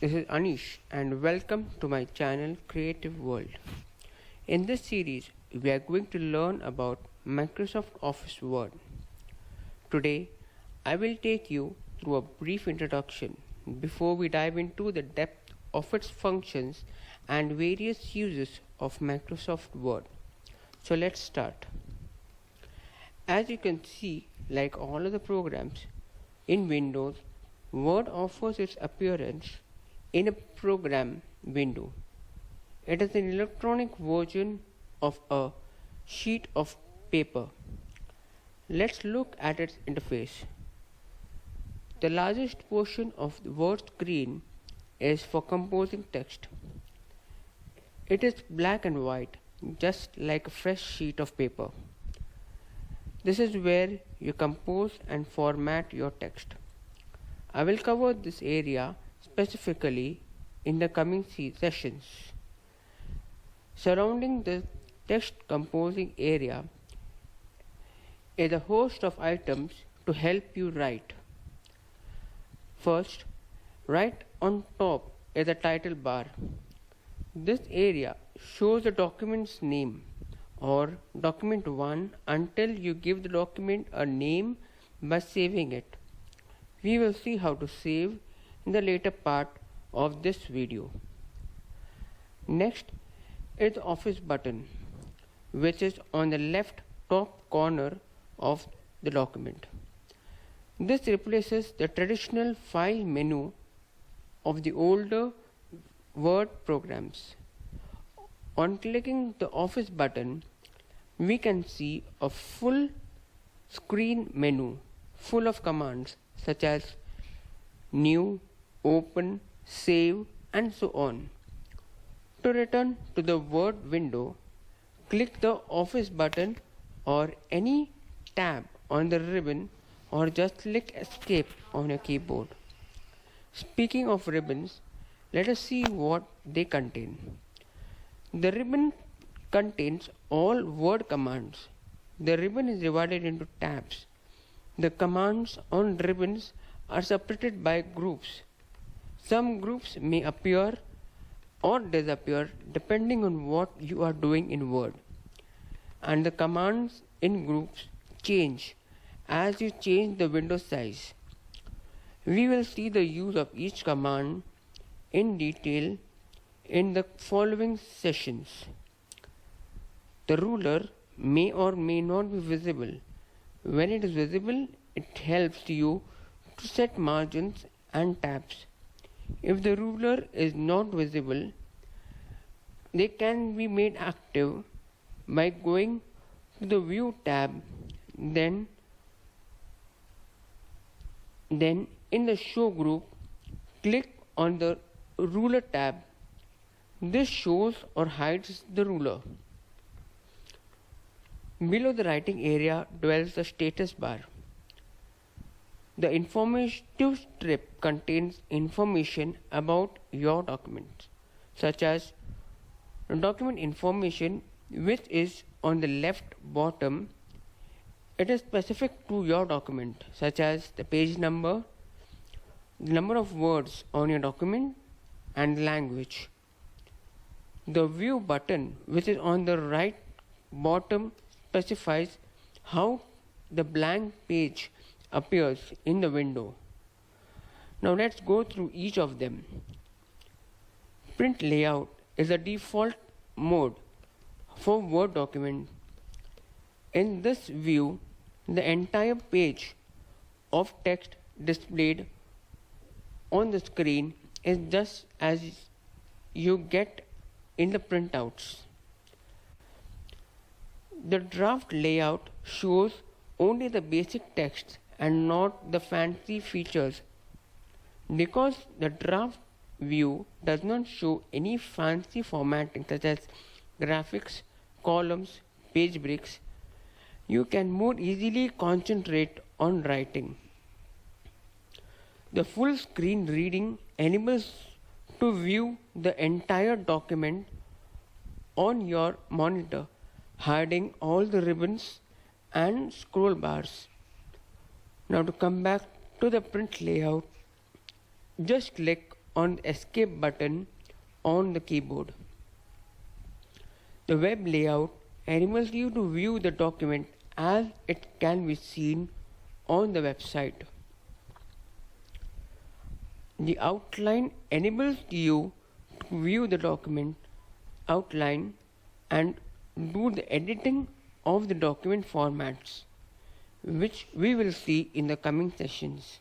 This is Anish and welcome to my channel Creative World. In this series, we are going to learn about Microsoft Office Word. Today, I will take you through a brief introduction before we dive into the depth of its functions and various uses of Microsoft Word. So let's start. As you can see, like all other programs in Windows, Word offers its appearance in a program window. It is an electronic version of a sheet of paper. Let's look at its interface. The largest portion of the Word screen is for composing text. It is black and white, just like a fresh sheet of paper. This is where you compose and format your text. I will cover this area specifically in the coming sessions. Surrounding the text composing area is a host of items to help you write. First, right on top is a title bar. This area shows the document's name or document 1 until you give the document a name by saving it. We will see how to save in the later part of this video. Next is the Office button, which is on the left top corner of the document. This replaces the traditional file menu of the older Word programs. On clicking the Office button, we can see a full screen menu full of commands such as New, Open, Save, and so on. To return to the Word window, click the Office button or any tab on the ribbon or just click Escape on your keyboard. Speaking of ribbons, let us see what they contain. The ribbon contains all Word commands. The ribbon is divided into tabs. The commands on ribbons are separated by groups. Some groups may appear or disappear depending on what you are doing in Word. And the commands in groups change as you change the window size. We will see the use of each command in detail in the following sessions. The ruler may or may not be visible. When it is visible, it helps you to set margins and tabs. If the ruler is not visible, they can be made active by going to the View tab, then in the Show group, click on the Ruler tab. This shows or hides the ruler. Below the writing area dwells the status bar. The informative strip contains information about your document, such as document information, which is on the left bottom. It is specific to your document, such as the page number, the number of words on your document, and language. The View button, which is on the right bottom, specifies how the blank page appears in the window. Now let's go through each of them. Print layout is the default mode for Word document. In this view, the entire page of text displayed on the screen is just as you get in the printouts. The draft layout shows only the basic text and not the fancy features. Because the draft view does not show any fancy formatting such as graphics, columns, page breaks, you can more easily concentrate on writing. The full screen reading enables to view the entire document on your monitor, hiding all the ribbons and scroll bars. Now to come back to the print layout, just click on the escape button on the keyboard. The web layout enables you to view the document as it can be seen on the website. The outline enables you to view the document outline and do the editing of the document formats, which we will see in the coming sessions.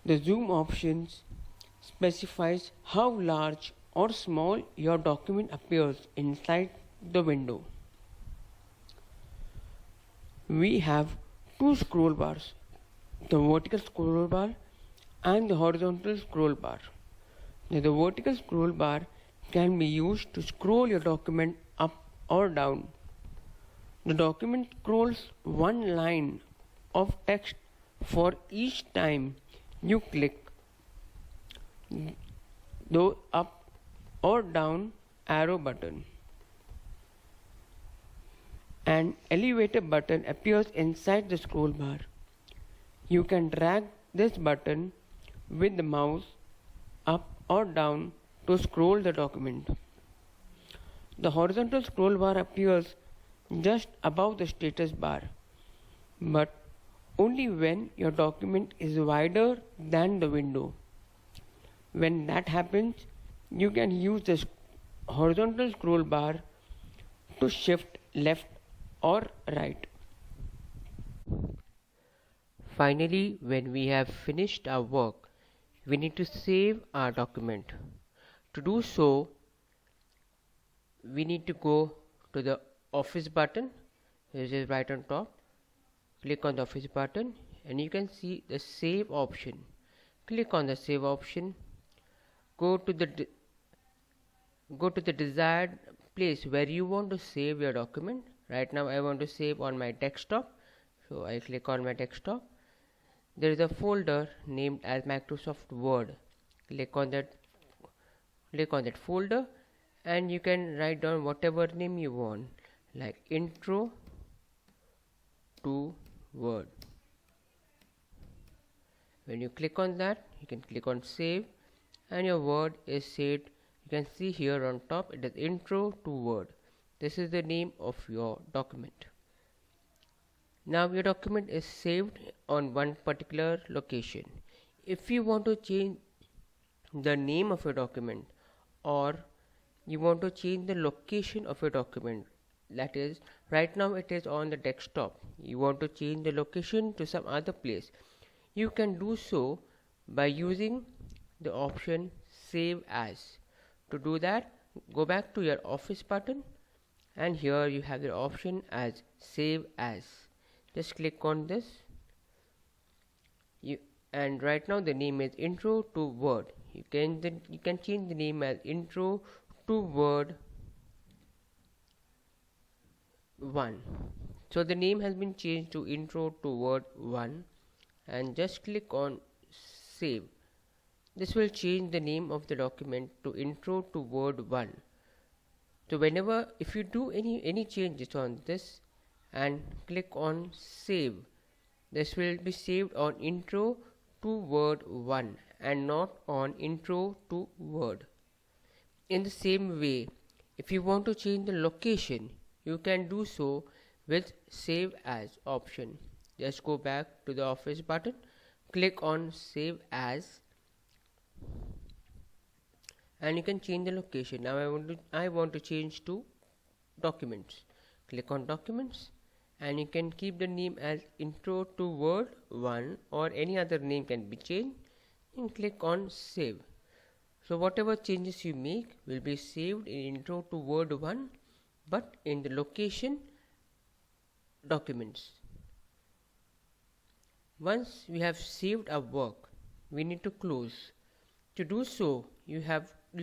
The zoom options specifies how large or small your document appears inside the window. We have two scroll bars, the vertical scroll bar and the horizontal scroll bar. Now, the vertical scroll bar can be used to scroll your document up or down. The document scrolls one line of text for each time you click the up or down arrow button. An elevator button appears inside the scroll bar. You can drag this button with the mouse up or down to scroll the document. The horizontal scroll bar appears just above the status bar, but only when your document is wider than the window. When that happens, you can use the horizontal scroll bar to shift left or right. Finally, when we have finished our work, we need to save our document. To do so, we need to go to the Office button, which is right on top. Click on the Office button and you can see the Save option. Click on the Save option. Go to the desired place where you want to save your document. Right now I want to save on my desktop, so I click on my desktop. There is a folder named as Microsoft Word. Click on that folder and you can write down whatever name you want, like Intro to Word. When you click on that, you can click on Save and your Word is saved. You can see here on top it is Intro to Word. This is the name of your document. Now your document is saved on one particular location. If you want to change the name of your document, or you want to change the location of your document, that is, right now it is on the desktop, you want to change the location to some other place, you can do so by using the option Save As. To do that, go back to your Office button and here you have the option as Save As. Just click on this and right now the name is Intro to Word. You can change the name as Intro to Word 1. So the name has been changed to Intro to Word 1 and just click on Save. This will change the name of the document to Intro to Word 1. So whenever if you do any changes on this and click on Save, this will be saved on Intro to Word 1 and not on Intro to Word. In the same way, if you want to change the location, you can do so with Save As option. Just go back to the Office button, click on Save As and you can change the location. Now I want to change to Documents. Click on Documents and you can keep the name as Intro to Word 1 or any other name can be changed and click on Save. So whatever changes you make will be saved in Intro to Word 1 but in the location Documents. Once we have saved our work, we need to close. To do so, you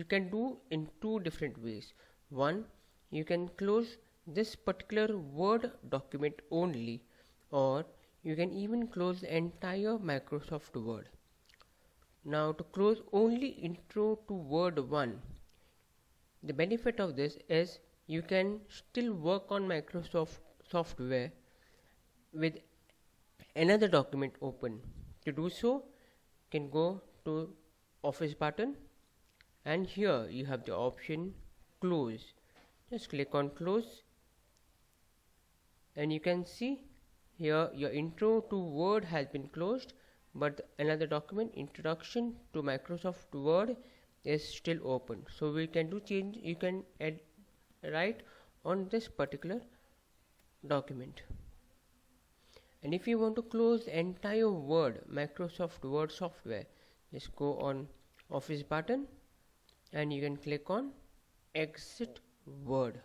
can do in two different ways. One, you can close this particular Word document only, or you can even close the entire Microsoft Word. Now to close only Intro to Word 1, the benefit of this is you can still work on Microsoft software with another document open. To do so, you can go to Office button, and here you have the option close. Just click on close, and you can see here your intro to Word has been closed, but another document, Introduction to Microsoft Word, is still open. So we can do change, you can write on this particular document. And if you want to close the entire Word, Microsoft Word software, just go on Office button, and you can click on Exit Word.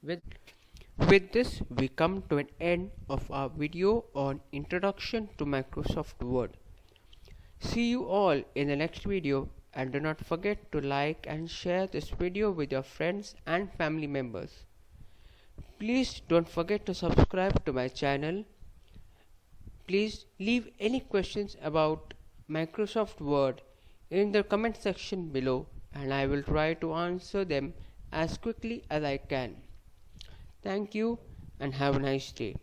With this, we come to an end of our video on Introduction to Microsoft Word. See you all in the next video, and do not forget to like and share this video with your friends and family members. Please don't forget to subscribe to my channel. Please leave any questions about Microsoft Word in the comment section below, and I will try to answer them as quickly as I can. Thank you and have a nice day.